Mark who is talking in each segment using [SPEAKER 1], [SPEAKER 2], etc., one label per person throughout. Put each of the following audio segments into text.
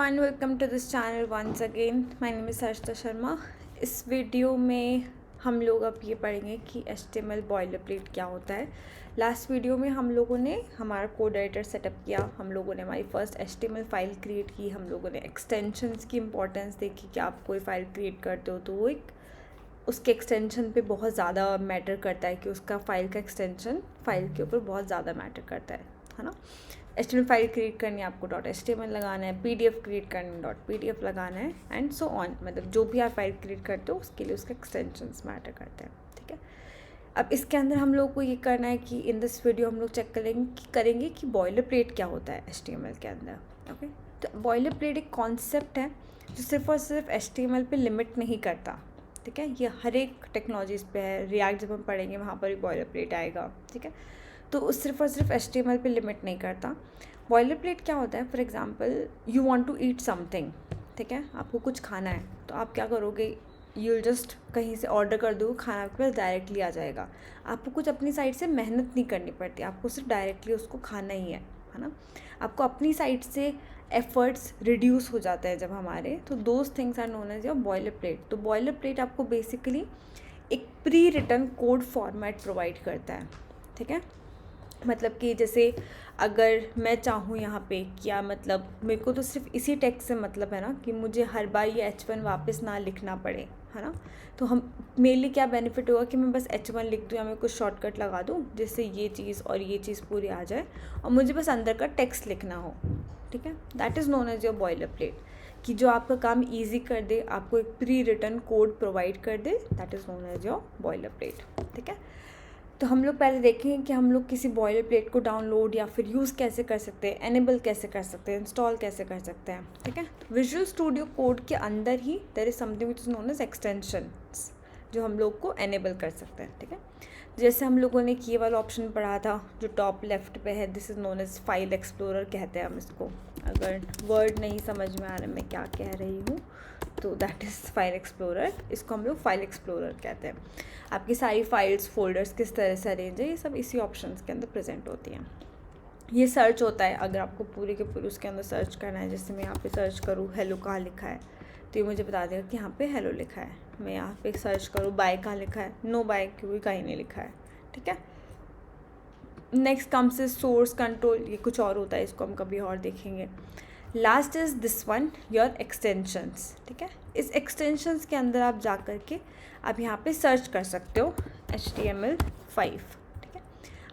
[SPEAKER 1] everyone, welcome to this channel once again. My name is Harshita Sharma. इस video में हम लोग अब ये पढ़ेंगे कि HTML बॉयलरप्लेट क्या होता है. लास्ट वीडियो में हम लोगों ने हमारा कोड एडिटर सेटअप किया, हम लोगों ने हमारी फर्स्ट HTML फाइल क्रिएट की, हम लोगों ने एक्सटेंशंस की इंपॉर्टेंस देखी कि आप कोई फाइल क्रिएट करते हो तो वो एक उसके एक्सटेंशन पे बहुत ज़्यादा मैटर करता है कि उसका फाइल का एक्सटेंशन फाइल के ऊपर बहुत ज़्यादा मैटर करता है ना. HTML फाइल क्रिएट करनी है आपको .html लगाना है, PDF क्रिएट करनी है .pdf लगाना है एंड सो ऑन. मतलब जो भी आप फाइल क्रिएट करते हो उसके लिए उसके एक्सटेंशंस मैटर करते हैं. ठीक है, अब इसके अंदर हम लोग को ये करना है कि इन दिस वीडियो हम लोग चेक करेंगे कि बॉयलरप्लेट क्या होता है HTML के अंदर. ओके, तो बॉयलरप्लेट एक कॉन्सेप्ट है जो सिर्फ और सिर्फ HTML पे लिमिट नहीं करता. ठीक है, ये हर एक टेक्नोलॉजीज़ पे है. रिएक्ट जब हम पढ़ेंगे वहाँ पर भी बॉयलरप्लेट आएगा. ठीक है, तो सिर्फ और सिर्फ HTML पे लिमिट नहीं करता. बॉयलरप्लेट क्या होता है, for example you want to eat something. ठीक है, आपको कुछ खाना है तो आप क्या करोगे, यू विल जस्ट कहीं से ऑर्डर कर दो, खाना आपके पास डायरेक्टली आ जाएगा. आपको कुछ अपनी साइड से मेहनत नहीं करनी पड़ती, आपको सिर्फ डायरेक्टली उसको खाना ही है ना. आपको अपनी साइड से एफर्ट्स रिड्यूस हो जाते हैं जब हमारे, तो those things are known as your boilerplate. तो बॉयलरप्लेट आपको बेसिकली एक pre written code format provide करता है. ठीक है, मतलब कि जैसे अगर मैं चाहूँ यहाँ पे क्या, मतलब मेरे को तो सिर्फ इसी टेक्स्ट से मतलब है ना कि मुझे हर बार ये H1 वापस ना लिखना पड़े, है ना. तो हम मेरे लिए क्या बेनिफिट होगा कि मैं बस H1 लिख दूँ या मैं कुछ शॉर्टकट लगा दूँ जिससे ये चीज़ और ये चीज़ पूरी आ जाए और मुझे बस अंदर का टेक्स्ट लिखना हो. ठीक है, that is known as your boilerplate, कि जो आपका काम ईजी कर दे, आपको एक प्री रिटन कोड प्रोवाइड कर दे, that is known as your boilerplate. ठीक है, तो हम लोग पहले देखेंगे कि हम लोग किसी बॉयलरप्लेट को डाउनलोड या फिर यूज़ कैसे कर सकते हैं, एनेबल कैसे कर सकते हैं, इंस्टॉल कैसे कर सकते हैं. ठीक है, विजुअल स्टूडियो कोड के अंदर ही there is something which is known as extensions जो हम लोग को एनेबल कर सकते हैं. ठीक है, जैसे हम लोगों ने ये वाला ऑप्शन पढ़ा था जो टॉप लेफ्ट पे है, this is known as file explorer कहते हैं हम इसको. अगर वर्ड नहीं समझ में आ रहा मैं क्या कह रही हूँ तो दैट इज़ फाइल एक्सप्लोरर. इसको हम लोग फाइल एक्सप्लोरर कहते हैं. आपकी सारी फाइल्स फोल्डर्स किस तरह से अरेंज है ये सब इसी ऑप्शंस के अंदर प्रेजेंट होती हैं. ये सर्च होता है, अगर आपको पूरे के पूरे उसके अंदर सर्च करना है, जैसे मैं यहाँ पे सर्च करूँ हेलो कहाँ लिखा है तो ये मुझे बता देगा कि यहाँ पे हेलो लिखा है. मैं यहाँ पे सर्च करूँ बाय कहाँ लिखा है, नो बाय क्योंकि कहीं नहीं लिखा है. ठीक है, next comes is source control, ये कुछ और होता है, इसको हम कभी और देखेंगे. Last is this one your extensions. ठीक है, इस एक्सटेंशंस के अंदर आप जा कर के आप यहाँ पे सर्च कर सकते हो HTML5. ठीक है,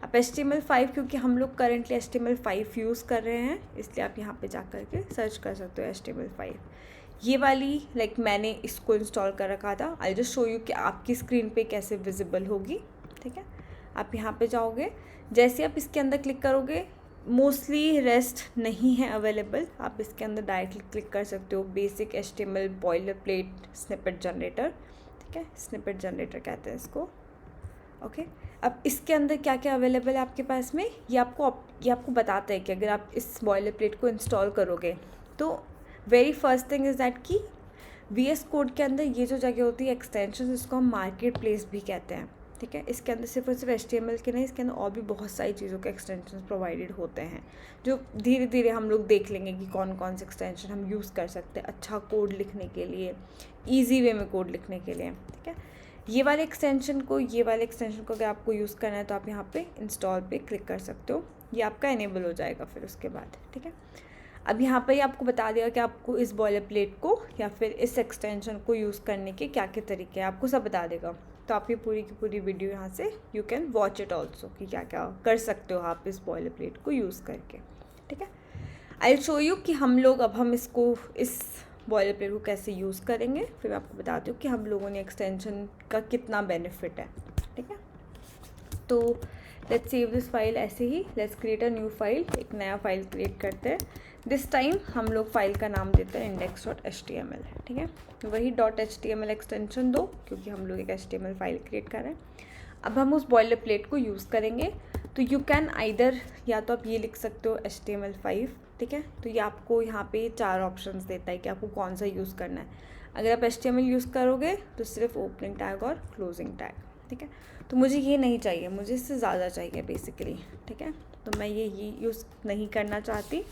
[SPEAKER 1] आप HTML5 क्योंकि हम लोग करेंटली HTML5 यूज़ कर रहे हैं इसलिए आप यहाँ पे जा कर के सर्च कर सकते हो HTML5. ये वाली मैंने इसको इंस्टॉल कर रखा था. आई जस्ट शो यू कि आपकी स्क्रीन पे कैसे विजिबल होगी. ठीक है, आप यहाँ पे जाओगे, जैसे आप इसके अंदर क्लिक करोगे मोस्टली रेस्ट नहीं है अवेलेबल, आप इसके अंदर डायरेक्टली क्लिक कर सकते हो basic HTML boilerplate snippet generator. ठीक है, स्निपेट जनरेटर कहते हैं इसको. ओके, अब इसके अंदर क्या क्या अवेलेबल है आपके पास में ये आपको बताता है कि अगर आप इस बॉयलरप्लेट को इंस्टॉल करोगे तो very first thing is that कि VS कोड के अंदर ये जो जगह होती है एक्सटेंशन, इसको हम मार्केट प्लेस भी कहते हैं. ठीक है, इसके अंदर सिर्फ और सिर्फ HTML के नहीं, इसके अंदर और भी बहुत सारी चीज़ों के एक्सटेंशन प्रोवाइडेड होते हैं जो धीरे धीरे हम लोग देख लेंगे कि कौन कौन से एक्सटेंशन हम यूज़ कर सकते हैं अच्छा कोड लिखने के लिए, ईजी वे में कोड लिखने के लिए. ठीक है, ये वाले एक्सटेंशन को अगर आपको यूज़ करना है तो आप यहाँ पे इंस्टॉल पे क्लिक कर सकते हो, ये आपका इनेबल हो जाएगा फिर उसके बाद. ठीक है, अब यहाँ पर ही आपको बता दिया कि आपको इस बॉयलरप्लेट को या फिर इस एक्सटेंशन को यूज़ करने के क्या क्या तरीके हैं, आपको सब बता देगा. तो आप ये पूरी की पूरी वीडियो यहाँ से you can watch it also कि क्या क्या कर सकते हो आप इस बॉयलरप्लेट को यूज़ करके. ठीक है, आई विल शो यू कि हम इस बॉयलरप्लेट को कैसे यूज़ करेंगे, फिर मैं आपको बताती हूँ कि हम लोगों ने एक्सटेंशन का कितना बेनिफिट है. ठीक है, तो लेट्स सेव दिस फाइल. ऐसे ही let's create a new file, एक नया फाइल क्रिएट करते हैं. दिस टाइम हम लोग फाइल का नाम देते हैं index.html. ठीक है, वही .html एक्सटेंशन दो क्योंकि हम लोग एक HTML फाइल क्रिएट कर रहे हैं. अब हम उस बॉयलरप्लेट को यूज़ करेंगे तो यू कैन आइदर, या तो आप ये लिख सकते हो HTML5. ठीक है, तो ये आपको यहाँ पे 4 ऑप्शंस देता है कि आपको कौन सा यूज़ करना है. अगर आप HTML यूज़ करोगे तो सिर्फ ओपनिंग टैग और क्लोजिंग टैग. ठीक है, तो मुझे ये नहीं चाहिए, मुझे इससे ज़्यादा चाहिए बेसिकली. ठीक है, तो मैं ये यूज़ नहीं करना चाहती,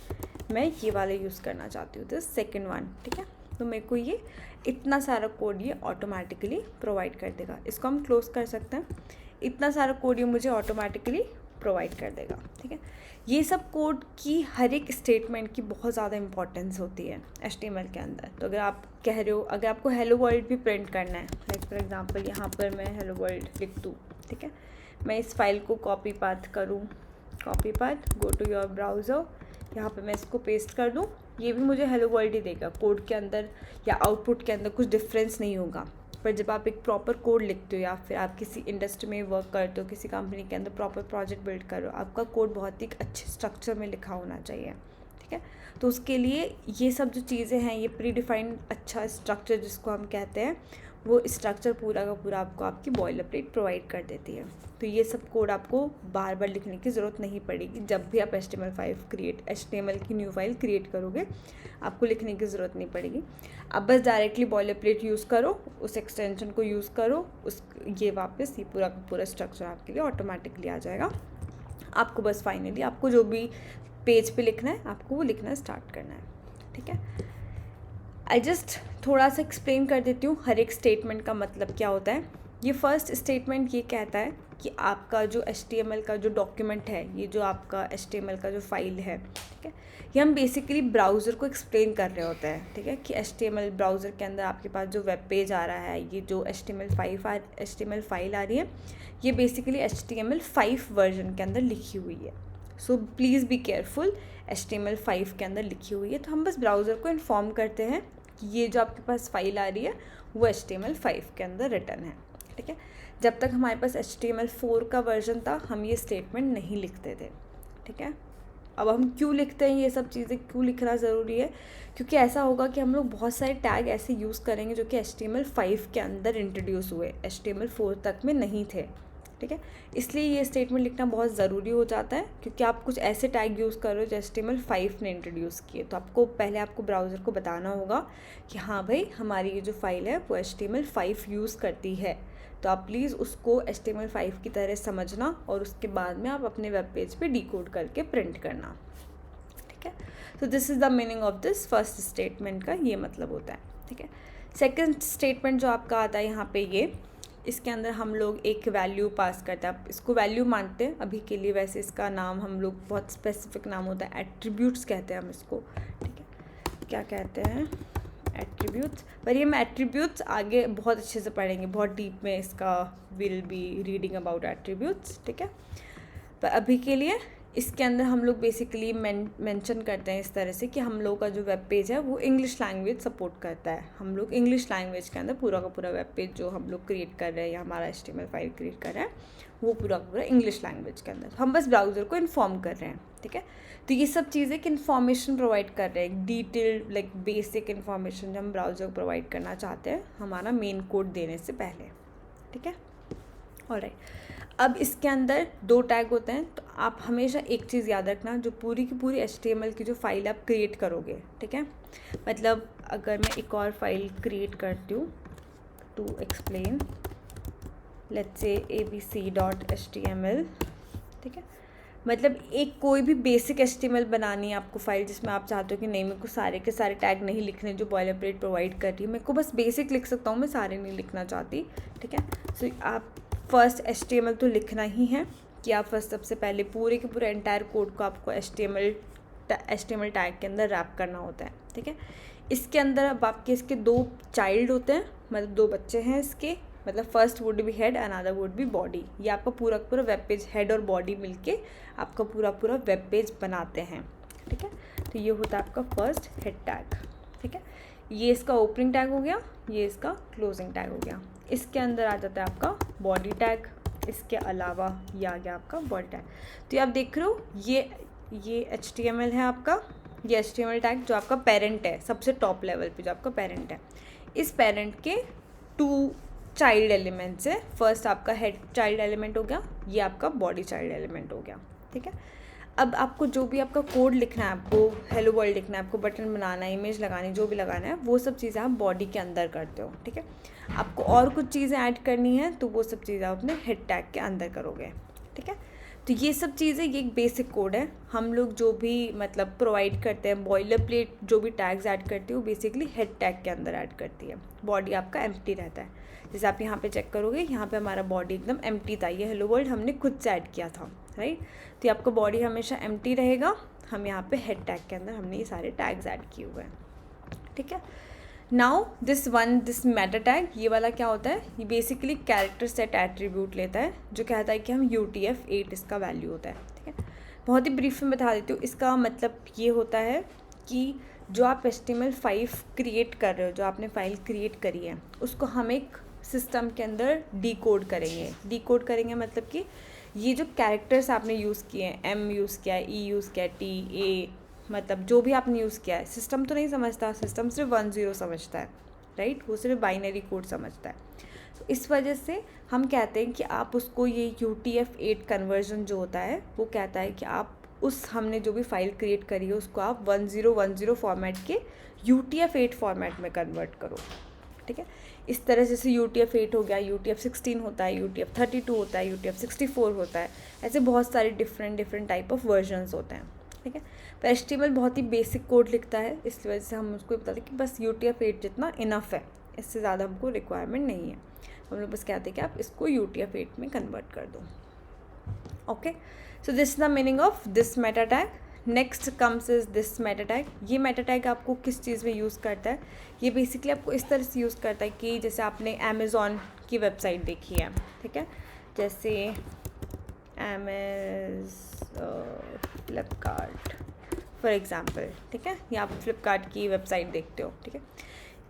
[SPEAKER 1] मैं ये वाला यूज़ करना चाहती हूँ, दिस सेकेंड वन, ठीक है। तो मेरे को ये इतना सारा कोड ये ऑटोमेटिकली प्रोवाइड कर देगा। इसको हम क्लोज कर सकते हैं। इतना सारा कोड ये मुझे ऑटोमेटिकली प्रोवाइड कर देगा, ठीक है। ये सब कोड की हर एक स्टेटमेंट की बहुत ज़्यादा इंपॉर्टेंस होती है HTML के अंदर। तो अगर आप कह रहे हो, अगर आपको हेलो वर्ल्ड भी प्रिंट करना है, लाइक फॉर एग्जांपल यहाँ पर मैं हेलो वर्ल्ड लिख दूँ, ठीक है। मैं इस फाइल को कॉपी पाथ करूँ, copy path, go to your browser, यहाँ पे मैं इसको पेस्ट कर दूँ, ये भी मुझे हेलो वर्ल्ड ही देगा। कोड के अंदर या आउटपुट के अंदर कुछ डिफरेंस नहीं होगा। पर जब आप एक प्रॉपर कोड लिखते हो या फिर आप किसी इंडस्ट्री में वर्क करते हो, किसी कंपनी के अंदर प्रॉपर प्रोजेक्ट बिल्ड कर रहे हो, आपका कोड बहुत ही अच्छे स्ट्रक्चर में लिखा होना चाहिए, ठीक है। तो उसके लिए ये सब जो चीज़ें हैं, ये प्री डिफाइंड अच्छा स्ट्रक्चर जिसको हम कहते हैं, वो स्ट्रक्चर पूरा का पूरा आपको आपकी बॉयलरप्लेट प्रोवाइड कर देती है। तो ये सब कोड आपको बार बार लिखने की ज़रूरत नहीं पड़ेगी। जब भी आप HTML की न्यू फाइल क्रिएट करोगे, आपको लिखने की ज़रूरत नहीं पड़ेगी। आप बस डायरेक्टली बॉयलरप्लेट यूज़ करो, उस एक्सटेंशन को यूज़ करो, ये वापस ये पूरा का पूरा स्ट्रक्चर आपके लिए ऑटोमेटिकली आ जाएगा। आपको बस फाइनली आपको जो भी पेज पे लिखना है, आपको वो लिखना स्टार्ट करना है, ठीक है। आई जस्ट थोड़ा सा एक्सप्लेन कर देती हूँ हर एक स्टेटमेंट का मतलब क्या होता है। ये फर्स्ट स्टेटमेंट ये कहता है कि आपका जो HTML का जो डॉक्यूमेंट है, ये जो आपका HTML का जो फाइल है, ठीक है, ये हम बेसिकली ब्राउज़र को एक्सप्लेन कर रहे होते हैं, ठीक है, कि HTML ब्राउज़र के अंदर आपके पास जो वेब पेज आ रहा है, ये जो HTML फाइल आ रही है, ये बेसिकली HTML5 वर्जन के अंदर लिखी हुई है। So please be careful, HTML5 के अंदर लिखी हुई है। तो हम बस ब्राउज़र को इन्फॉर्म करते हैं कि ये जो आपके पास फाइल आ रही है वो HTML5 के अंदर रिटर्न है, ठीक है। जब तक हमारे पास HTML4 का वर्जन था, हम ये स्टेटमेंट नहीं लिखते थे, ठीक है। अब हम क्यों लिखते हैं, ये सब चीज़ें क्यों लिखना ज़रूरी है, क्योंकि ऐसा होगा कि हम लोग बहुत सारे टैग ऐसे यूज़ करेंगे जो कि HTML5 के अंदर इंट्रोड्यूस हुए, HTML4 तक में नहीं थे, ठीक है। इसलिए ये स्टेटमेंट लिखना बहुत ज़रूरी हो जाता है, क्योंकि आप कुछ ऐसे टैग यूज़ कर रहे हो जो HTML5 ने इंट्रोड्यूस किए। तो आपको ब्राउज़र को बताना होगा कि हाँ भाई, हमारी ये जो फाइल है वो HTML5 यूज़ करती है। तो आप प्लीज़ उसको HTML5 की तरह समझना और उसके बाद में आप अपने वेब पेज पे डिकोड करके प्रिंट करना, ठीक है। तो this is the meaning of this first statement का ये मतलब होता है, ठीक है। सेकंड स्टेटमेंट जो आपका आता है यहाँ पे, ये इसके अंदर हम लोग एक वैल्यू पास करते हैं। आप इसको वैल्यू मानते हैं अभी के लिए, वैसे इसका नाम हम लोग बहुत स्पेसिफिक नाम होता है, एट्रीब्यूट्स कहते हैं हम इसको, ठीक है। क्या कहते हैं, एट्रीब्यूट्स। पर ये हम एट्रीब्यूट्स आगे बहुत अच्छे से पढ़ेंगे, बहुत डीप में इसका will be reading about attributes, ठीक है। पर अभी के लिए इसके अंदर हम लोग बेसिकली मेंशन करते हैं इस तरह से कि हम लोग का जो वेब पेज है वो इंग्लिश लैंग्वेज सपोर्ट करता है। हम लोग इंग्लिश लैंग्वेज के अंदर पूरा का पूरा वेब पेज जो हम लोग क्रिएट कर रहे हैं या हमारा HTML फाइल क्रिएट कर रहे हैं, वो पूरा का पूरा इंग्लिश लैंग्वेज के अंदर। हम बस ब्राउज़र को इन्फॉर्म कर रहे हैं, ठीक है। तो ये सब चीज़ें कि इन्फॉर्मेशन प्रोवाइड कर रहे हैं, डिटेल्ड लाइक बेसिक इन्फॉर्मेशन जो हम ब्राउज़र को प्रोवाइड करना चाहते हैं हमारा मेन कोड देने से पहले, ठीक है। ऑलराइट, अब इसके अंदर 2 टैग होते हैं। तो आप हमेशा एक चीज़ याद रखना, जो पूरी की पूरी HTML की जो फाइल आप क्रिएट करोगे, ठीक है, मतलब अगर मैं एक और फाइल क्रिएट करती हूँ to explain, let's say abc.html, ठीक है, मतलब एक कोई भी बेसिक HTML बनानी है आपको फाइल, जिसमें आप चाहते हो कि नहीं, मेरे को सारे के सारे टैग नहीं लिखने जो बॉयलरप्लेट प्रोवाइड कर रही है, मेरे को बस बेसिक लिख सकता हूँ, मैं सारे नहीं लिखना चाहती, ठीक है। सो आप फर्स्ट HTML तो लिखना ही है कि आप फर्स्ट सबसे पहले पूरे के पूरे एंटायर कोड को आपको HTML टैग के अंदर रैप करना होता है, ठीक है। इसके अंदर अब आपके इसके 2 चाइल्ड होते हैं, मतलब 2 बच्चे हैं इसके, मतलब first would be head, another would be body. ये आपका पूरा पूरा वेब पेज, हेड और बॉडी मिलके आपका पूरा पूरा वेब पेज बनाते हैं, ठीक है। तो ये होता है आपका फर्स्ट हेड टैग, ठीक है। ये इसका ओपनिंग टैग हो गया, ये इसका क्लोजिंग टैग हो गया। इसके अंदर आ जाता है आपका बॉडी टैग, इसके अलावा ये आ गया आपका बॉडी टैग। तो ये आप देख रहे हो, ये HTML है आपका, ये HTML टैग जो आपका पेरेंट है, सबसे टॉप लेवल पे जो आपका पेरेंट है। इस पेरेंट के 2 चाइल्ड एलिमेंट्स है। फर्स्ट आपका हेड चाइल्ड एलिमेंट हो गया, ये आपका बॉडी चाइल्ड एलिमेंट हो गया, ठीक है। अब आपको जो भी आपका कोड लिखना है, आपको हेलो वर्ल्ड लिखना है, आपको बटन बनाना है, इमेज लगानी, जो भी लगाना है, वो सब चीज़ें आप बॉडी के अंदर करते हो, ठीक है। आपको और कुछ चीज़ें ऐड करनी है तो वो सब चीज़ें आप अपने हेड टैग के अंदर करोगे, ठीक है। तो ये सब चीज़ें, ये एक बेसिक कोड है। हम लोग जो भी मतलब प्रोवाइड करते हैं, बॉयलर प्लेट जो भी टैग्स ऐड करती है वो बेसिकली हेड टैग के अंदर ऐड करती है। बॉडी आपका एम्प्टी रहता है। जैसे आप यहाँ पे चेक करोगे, यहाँ पे हमारा बॉडी एकदम एम्प्टी था, ये हेलो वर्ल्ड हमने खुद से ऐड किया था, राइट। तो आपका बॉडी हमेशा एम्प्टी रहेगा। हम यहाँ पे हेड टैग के अंदर हमने ये सारे टैग्स ऐड किए हुए हैं, ठीक है। नाउ दिस मेटा टैग, ये वाला क्या होता है, ये बेसिकली कैरेक्टर सेट एट्रीब्यूट लेता है, जो कहता है कि हम UTF-8 इसका वैल्यू होता है, ठीक है। बहुत ही ब्रीफ में बता देती हूँ। इसका मतलब ये होता है कि जो आप HTML5 क्रिएट कर रहे हो, जो आपने फाइल क्रिएट करी है, उसको हम एक सिस्टम के अंदर डिकोड करेंगे मतलब कि ये जो कैरेक्टर्स आपने यूज़ किए हैं, M यूज़ किया है, E यूज़ किया है, T, A, मतलब जो भी आपने यूज़ किया है, सिस्टम तो नहीं समझता, सिस्टम सिर्फ 1-0 समझता है, राइट। वो सिर्फ बाइनरी कोड समझता है। तो इस वजह से हम कहते हैं कि आप उसको ये UTF-8 कन्वर्जन जो होता है, वो कहता है कि आप उस हमने जो भी फाइल क्रिएट करी है उसको आप 1010 फॉर्मेट के UTF-8 फॉर्मेट में कन्वर्ट करो, ठीक है। इस तरह से UTF-8 हो गया, UTF-16 होता है, UTF-32 होता है, UTF-64 होता है, ऐसे बहुत सारे डिफरेंट टाइप ऑफ वर्जन्स होते हैं, ठीक है। पर HTML बहुत ही बेसिक कोड लिखता है, इस वजह से हम उसको बताते हैं कि बस UTF-8 जितना इनफ है, इससे ज़्यादा हमको रिक्वायरमेंट नहीं है। हम लोग बस कहते हैं कि आप इसको UTF-8 में कन्वर्ट कर दो, okay. So this is the meaning of this Meta tag. Next comes is this Meta tag. ये मेटा टैग आपको किस चीज़ में यूज़ करता है, ये बेसिकली आपको इस तरह से यूज़ करता है कि जैसे आपने अमेज़ॉन की वेबसाइट देखी है, ठीक है, जैसे फ्लिपकार्ट फॉर एग्ज़ाम्पल, ठीक है, या आप फ्लिपकार्ट की वेबसाइट देखते हो, ठीक है।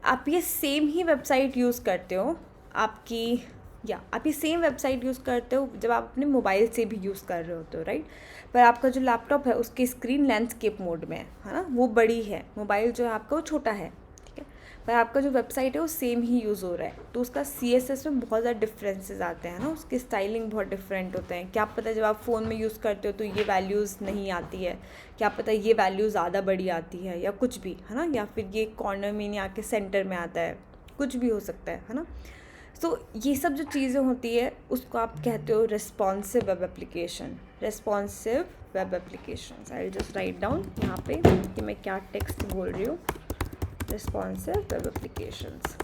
[SPEAKER 1] आप ये सेम ही वेबसाइट यूज़ करते हो आप ये सेम वेबसाइट यूज़ करते हो जब आप अपने मोबाइल से भी यूज़ कर रहे होते हो, राइट। पर आपका जो लैपटॉप है उसकी स्क्रीन लैंडस्केप मोड में है ना, वो बड़ी है, मोबाइल जो है आपका वो छोटा है, ठीक है। पर आपका जो वेबसाइट है वो सेम ही यूज़ हो रहा है, तो उसका CSS में बहुत ज़्यादा डिफरेंसेस आते हैं ना, उसकी स्टाइलिंग बहुत डिफरेंट होते हैं। क्या पता जब आप फ़ोन में यूज़ करते हो तो ये वैल्यूज़ नहीं आती है, क्या पता ये वैल्यू ज़्यादा बड़ी आती है, या कुछ भी है ना, या फिर ये कॉर्नर में नहीं आके सेंटर में आता है, कुछ भी हो सकता है ना। तो ये सब जो चीज़ें होती है उसको आप कहते हो responsive web application. Responsive web application, I will just write down यहाँ पे कि मैं क्या टेक्स्ट बोल रही हूँ। Responsive web applications.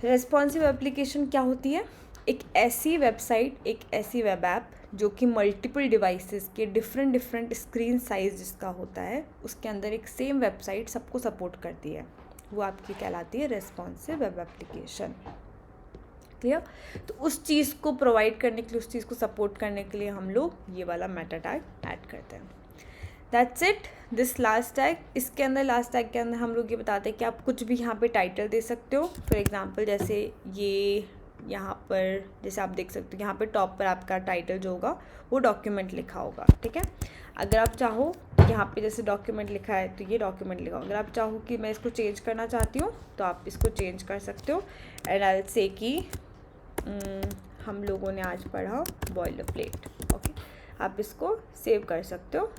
[SPEAKER 1] Responsive application क्या होती है, एक ऐसी वेबसाइट, एक ऐसी वेब ऐप जो कि मल्टीपल डिवाइसेस के डिफरेंट स्क्रीन साइज जिसका होता है, उसके अंदर एक सेम वेबसाइट सबको सपोर्ट करती है, वो आपकी कहलाती है रिस्पॉन्सिव वेब एप्लीकेशन। क्लियर। तो उस चीज़ को प्रोवाइड करने के लिए, उस चीज़ को सपोर्ट करने के लिए हम लोग ये वाला मेटा टैग ऐड करते हैं। That's it. This last tag, इसके अंदर लास्ट टैग के अंदर हम लोग ये बताते हैं कि आप कुछ भी यहाँ पे टाइटल दे सकते हो। फॉर एग्जांपल जैसे ये यहाँ पर जैसे आप देख सकते हो, यहाँ पे टॉप पर आपका टाइटल जो होगा वो डॉक्यूमेंट लिखा होगा, ठीक है। अगर आप चाहो यहाँ पे जैसे डॉक्यूमेंट लिखा है तो ये डॉक्यूमेंट लिखा हो। अगर आप चाहो कि मैं इसको चेंज करना चाहती हूँ तो आप इसको चेंज कर सकते हो। एंड आई विल से कि हम लोगों ने आज पढ़ा बॉयलर प्लेट, ओके। आप इसको सेव कर सकते हो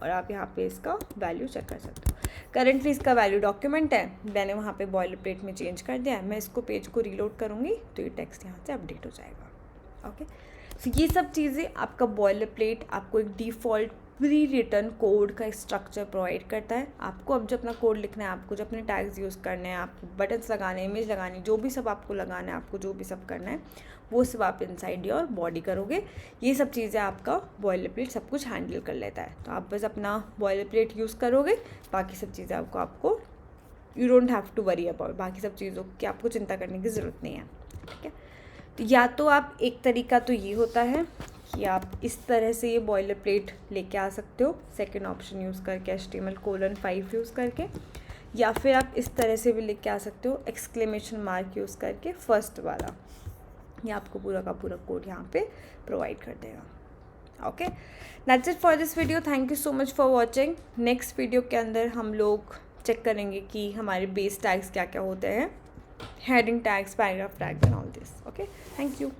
[SPEAKER 1] और आप यहाँ पे इसका वैल्यू चेक कर सकते हो। करंटली इसका वैल्यू डॉक्यूमेंट है, मैंने वहाँ पे बॉयलर प्लेट में चेंज कर दिया है। मैं इसको पेज को रीलोड करूँगी तो ये टेक्स्ट यहाँ से अपडेट हो जाएगा, ओके। सो ये सब चीज़ें आपका बॉयलर प्लेट आपको एक डिफ़ॉल्ट प्री रिटन कोड का स्ट्रक्चर प्रोवाइड करता है। आपको अब जो अपना कोड लिखना है, आपको जो अपने टैग्स यूज़ करने हैं, आपको बटन्स लगाने, इमेज लगानी, जो भी सब आपको लगाना है, आपको जो भी सब करना है वो सब आप इनसाइड योर बॉडी करोगे। ये सब चीज़ें आपका बॉयलर प्लेट सब कुछ हैंडल कर लेता है। तो आप बस अपना बॉयलर प्लेट यूज़ करोगे, बाकी सब चीज़ें आपको you don't have to worry about, बाकी सब चीज़ों की आपको चिंता करने की ज़रूरत नहीं है, ठीक है। तो या तो आप एक तरीका तो ये होता है कि आप इस तरह से ये बॉयलर प्लेट लेके आ सकते हो, सेकंड ऑप्शन यूज़ करके HTML:5 यूज़ करके, या फिर आप इस तरह से भी लेके आ सकते हो एक्सक्लेमेशन मार्क यूज़ करके फर्स्ट वाला। ये आपको पूरा का पूरा कोड यहाँ पे प्रोवाइड कर देगा, okay. That's it for this video. Thank you so much for watching. Next video के अंदर हम लोग चेक करेंगे कि हमारे बेस टैग्स क्या क्या होते हैं, heading tags, paragraph tags and all this, okay. Thank you.